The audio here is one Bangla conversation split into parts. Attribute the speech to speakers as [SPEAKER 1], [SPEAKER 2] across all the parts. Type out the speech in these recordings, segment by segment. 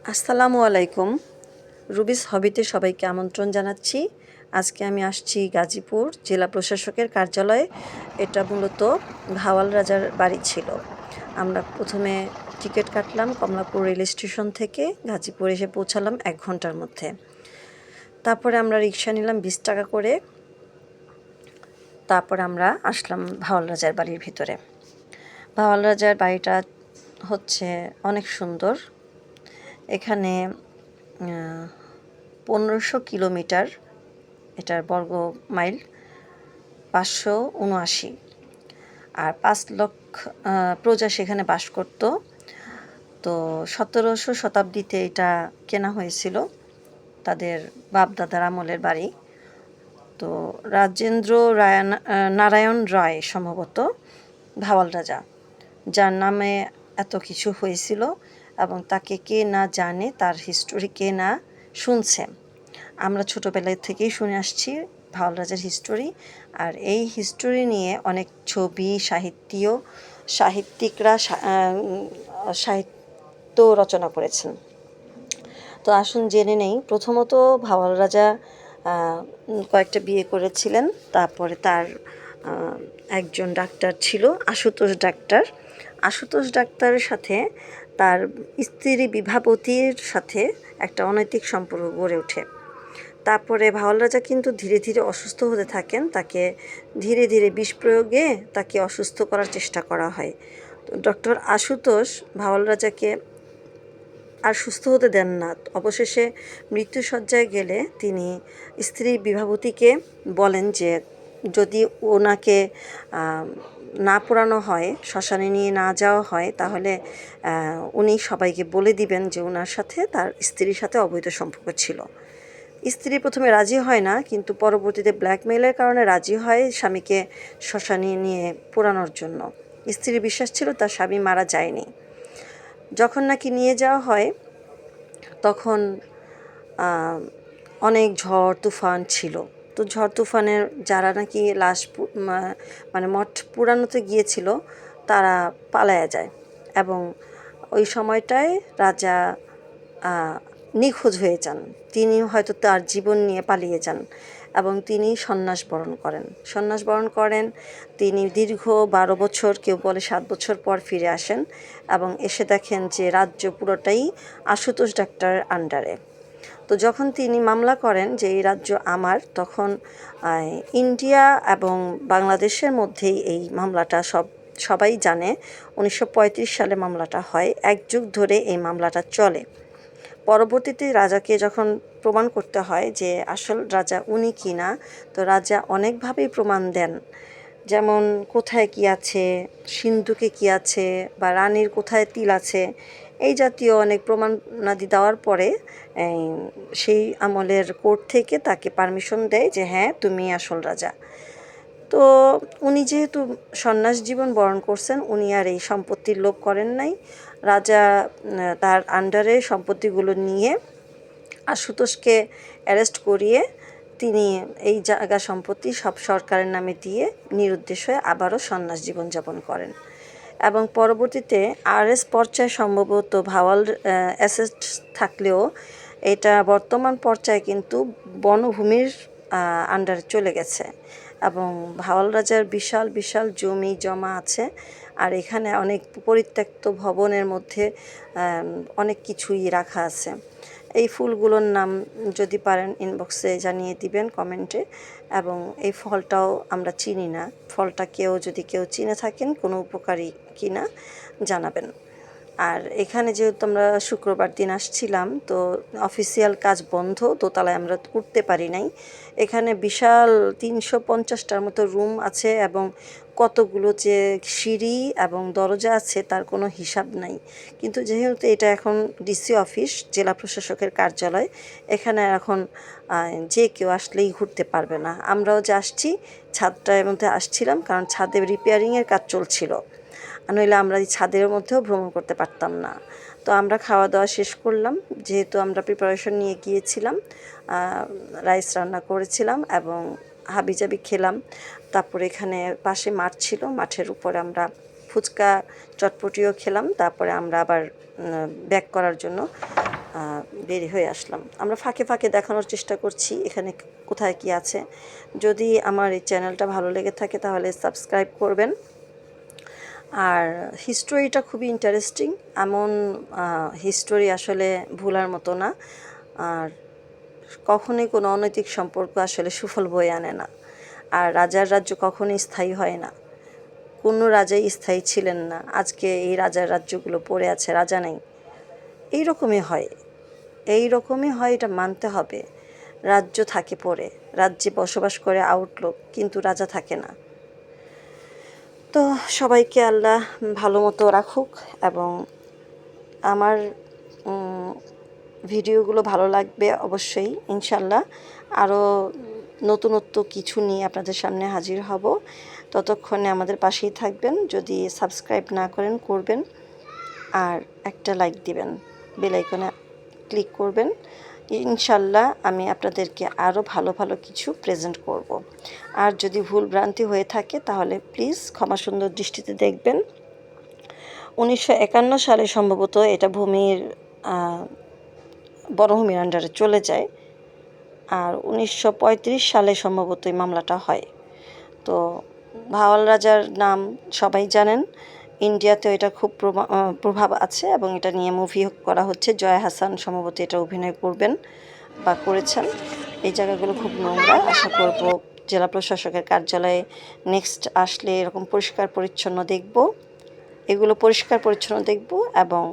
[SPEAKER 1] আসসালামু আলাইকুম। রুবিস হবিতে সবাইকে আমন্ত্রণ জানাচ্ছি। আজকে আমি আসছি গাজীপুর জেলা প্রশাসকের কার্যালয়ে। এটা মূলত ভাওয়াল রাজার বাড়ি ছিল। আমরা প্রথমে টিকিট কাটলাম কমলাপুর রেল স্টেশন থেকে, গাজীপুর এসে পৌঁছালাম 1 ঘন্টার মধ্যে। তারপরে আমরা রিক্সা নিলাম 20 টাকা করে। তারপর আমরা আসলাম ভাওয়াল রাজার বাড়ির ভিতরে। ভাওয়াল রাজার বাড়িটা হচ্ছে অনেক সুন্দর। এখানে 1500 কিলোমিটার, এটার বর্গ মাইল 579, আর 5 লক্ষ প্রজা সেখানে বাস করত। তো 1700 শতাব্দীতে এটা কেনা হয়েছিল, তাদের বাপদাদার আমলের বাড়ি। তো রাজেন্দ্র নারায়ণ রায় সম্ভবত ভাওয়াল রাজা, যার নামে এত কিছু হয়েছিল, এবং তাকে কে না জানে, তার হিস্টোরি কে না শুনছে। আমরা ছোটোবেলায় থেকেই শুনে আসছি ভাওয়াল রাজার হিস্টোরি, আর এই হিস্টোরি নিয়ে অনেক ছবি, সাহিত্যিকরা সাহিত্য রচনা করেছেন। তো আসুন জেনে নেই। প্রথমত ভাওয়াল রাজা কয়েকটা বিয়ে করেছিলেন। তারপরে তার একজন ডাক্তার ছিল, আশুতোষ ডাক্তার। আশুতোষ ডাক্তারের সাথে তার স্ত্রী বিভাবতীর সাথে একটা অনৈতিক সম্পর্ক গড়ে ওঠে। তারপরে ভাওয়াল রাজা কিন্তু ধীরে ধীরে অসুস্থ হতে থাকেন। তাকে ধীরে ধীরে বিষ প্রয়োগে তাকে অসুস্থ করার চেষ্টা করা হয়। তো ডক্টর আশুতোষ ভাওয়াল রাজাকে আর সুস্থ হতে দেন না। অবশেষে মৃত্যুশয্যায় গেলে তিনি স্ত্রী বিভাবতীকে বলেন যে যদি ওনাকে না পোড়ানো হয়, শ্মশানে নিয়ে না যাওয়া হয়, তাহলে উনি সবাইকে বলে দিবেন যে ওনার সাথে, তার স্ত্রীর সাথে অবৈধ সম্পর্ক ছিল। স্ত্রী প্রথমে রাজি হয় না, কিন্তু পরবর্তীতে ব্ল্যাকমেইলের কারণে রাজি হয় স্বামীকে শ্মশানে নিয়ে পোড়ানোর জন্য। স্ত্রীর বিশ্বাস ছিল তার স্বামী মারা যায়নি। যখন নাকি নিয়ে যাওয়া হয়, তখন অনেক ঝড় তুফান ছিল। তো ঝড় তুফানের যারা নাকি লাশ মানে মঠ পুরানোতে গিয়েছিল, তারা পালায়া যায়, এবং ওই সময়টায় রাজা নিখোঁজ হয়ে যান। তিনি হয়তো তার জীবন নিয়ে পালিয়ে যান, এবং তিনি সন্ন্যাস বরণ করেন। তিনি দীর্ঘ 12 বছর, কেউ বলে 7 বছর পর ফিরে আসেন, এবং এসে দেখেন যে রাজ্য পুরোটাই আশুতোষ ডাক্তারের আন্ডারে। তো যখন তিনি মামলা করেন যে এই রাজ্য আমার, তখন ইন্ডিয়া এবং বাংলাদেশের মধ্যেই এই মামলাটা সবাই জানে। 1935 সালে মামলাটা হয়। 1 যুগ ধরে এই মামলাটা চলে। পরবর্তীতে রাজাকে যখন প্রমাণ করতে হয় যে আসল রাজা উনি কিনা, তো রাজা অনেকভাবেই প্রমাণ দেন। যেমন কোথায় কি আছে, সিন্ধুকে কি আছে, বা রানীর কোথায় তিল আছে, এই জাতীয় অনেক প্রমাণাদি দেওয়ার পরে সেই আমলের কোর্ট থেকে তাকে পারমিশন দেয় যে হ্যাঁ, তুমি আসল রাজা। তো উনি যেহেতু সন্ন্যাস জীবন বরণ করছেন, উনি আর এই সম্পত্তির লোভ করেন নাই। রাজা তার আন্ডারে সম্পত্তিগুলো নিয়ে আশুতোষকে অ্যারেস্ট করিয়ে তিনি এই জায়গা সম্পত্তি সব সরকারের নামে দিয়ে নিরুদ্দেশ হয়ে আবারও সন্ন্যাস জীবনযাপন করেন। এবং পরবর্তীতে আরএস পর্যায়ে সম্ভবত ভাওয়াল অ্যাসেট থাকলেও এটা বর্তমান পর্যায়ে কিন্তু বনভূমির আন্ডারে চলে গেছে, এবং ভাওয়াল রাজার বিশাল বিশাল জমি জমা আছে। আর এখানে অনেক পরিত্যক্ত ভবনের মধ্যে অনেক কিছুই রাখা আছে। এই ফুলগুলোর নাম যদি পারেন ইনবক্সে জানিয়ে দিবেন, কমেন্টে। এবং এই ফলটাও আমরা চিনি না, ফলটা যদি কেউ চিনে থাকেন, কোনো উপকারী কিনা জানাবেন। আর এখানে যেহেতু আমরা শুক্রবার দিন আসছিলাম, তো অফিসিয়াল কাজ বন্ধ, দোতলায় আমরা উঠতে পারি নাই। এখানে বিশাল 350টার মতো রুম আছে, এবং কতগুলো যে সিঁড়ি এবং দরজা আছে তার কোনো হিসাব নাই। কিন্তু যেহেতু এটা এখন ডিসি অফিস, জেলা প্রশাসকের কার্যালয়, এখানে এখন যে কেউ আসলেই ঘুরতে পারবে না। আমরাও যে আসছি, ছাদটার মধ্যে আসছিলাম, কারণ ছাদে রিপেয়ারিংয়ের কাজ চলছিল, নইলে আমরা এই ছাদের মধ্যেও ভ্রমণ করতে পারতাম না। তো আমরা খাওয়া দাওয়া শেষ করলাম, যেহেতু আমরা প্রিপারেশন নিয়ে গিয়েছিলাম। রাইস রান্না করেছিলাম এবং হাবিজাবি খেলাম। তারপরে এখানে পাশে মাঠ ছিল, মাঠের উপরে আমরা ফুচকা চটপটিও খেলাম। তারপরে আমরা আবার ব্যাক করার জন্য বের হয়ে আসলাম। আমরা ফাঁকে ফাঁকে দেখানোর চেষ্টা করছি এখানে কোথায় কি আছে। যদি আমার এই চ্যানেলটা ভালো লেগে থাকে তাহলে সাবস্ক্রাইব করবেন। আর হিস্টোরিটা খুবই ইন্টারেস্টিং, এমন হিস্টোরি আসলে ভোলার মতো না। আর কখনোই কোনো অনৈতিক সম্পর্ক আসলে সুফল বয়ে আনে না। আর রাজার রাজ্য কখনোই স্থায়ী হয় না, কোনো রাজাই স্থায়ী ছিলেন না। আজকে এই রাজার রাজ্যগুলো পড়ে আছে, রাজা নেই। এইরকমই হয়, এইরকমই হয়, এটা মানতে হবে। রাজ্য থাকে পড়ে, রাজ্যে বসবাস করে আউটলোক, কিন্তু রাজা থাকে না। তো সবাইকে আল্লাহ ভালো মতো রাখুক, এবং আমার ভিডিওগুলো ভালো লাগবে অবশ্যই ইনশাল্লাহ। আরও নতুনত্ব কিছু নিয়ে আপনাদের সামনে হাজির হব। ততক্ষণে আমাদের পাশেই থাকবেন। যদি সাবস্ক্রাইব না করেন, করবেন, আর একটা লাইক দিবেন, বেল আইকনে ক্লিক করবেন। ইনশাল্লাহ আমি আপনাদেরকে আরও ভালো ভালো কিছু প্রেজেন্ট করব। আর যদি ভুল ভ্রান্তি হয়ে থাকে তাহলে প্লিজ ক্ষমা সুন্দর দৃষ্টিতে দেখবেন। 1951 সালে সম্ভবত এটা ভূমির বনভূমির আন্ডারে চলে যায়। আর 1935 সালে সম্ভবত এই মামলাটা হয়। তো ভাওয়াল রাজার নাম সবাই জানেন, ইন্ডিয়াতেও এটা খুব প্রভাব আছে, এবং এটা নিয়ে মুভি করা হচ্ছে। জয়া হাসান সম্ভবত এটা অভিনয় করবেন বা করেছেন। এই জায়গাগুলো খুব নোংরা। আশা করব জেলা প্রশাসকের কার্যালয়ে নেক্সট আসলে এরকম পরিষ্কার পরিচ্ছন্ন দেখব, এগুলো পরিষ্কার পরিচ্ছন্ন দেখব, এবং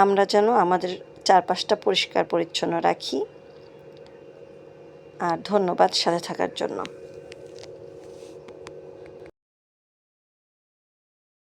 [SPEAKER 1] আমরা যেন আমাদের চারপাশটা পরিষ্কার পরিচ্ছন্ন রাখি। আর ধন্যবাদ সাথে থাকার জন্য।